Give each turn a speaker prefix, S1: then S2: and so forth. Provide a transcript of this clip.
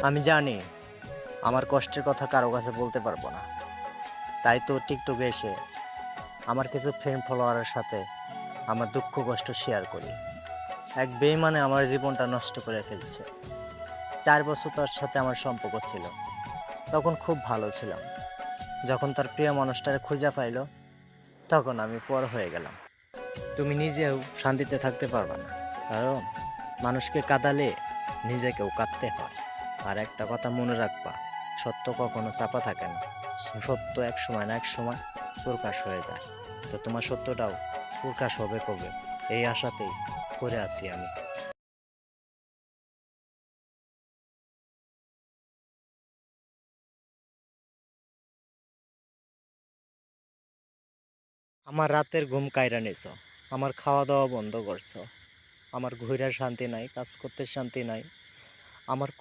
S1: আমি জানি আমার কষ্টের কথা কারো কাছে বলতে পারবো না। তাই তো টিকটকে এসে আমার কিছু ফ্রেন্ড ফলোয়ারের সাথে আমার দুঃখ কষ্ট শেয়ার করি। এক বেইমানে আমার জীবনটা নষ্ট করে ফেলছে। ৪ বছর তার সাথে আমার সম্পর্ক ছিল। তখন খুব ভালো ছিলাম। যখন তার প্রিয় মানুষটারে খুঁজে পাইল, তখন আমি পর হয়ে গেলাম। তুমি নিজেও শান্তিতে থাকতে পারবা না। কারণ মানুষকে কাঁদালে নিজেকেও কাঁদতে হয়। আর একটা কথা মনে রাখবা, সত্য কখনো চাপা থাকে না। সত্য এক সময় না এক সময় প্রকাশ হয়ে যায়। তো তোমার সত্যটাও প্রকাশ হবে কবে, এই আশাতেই করে আছি আমি। আমার রাতের ঘুম কাইরা নিছো, আমার খাওয়া দাওয়া বন্ধ করছো, আমার ঘুরে শান্তি নাই, কাজ করতে শান্তি নাই, আমার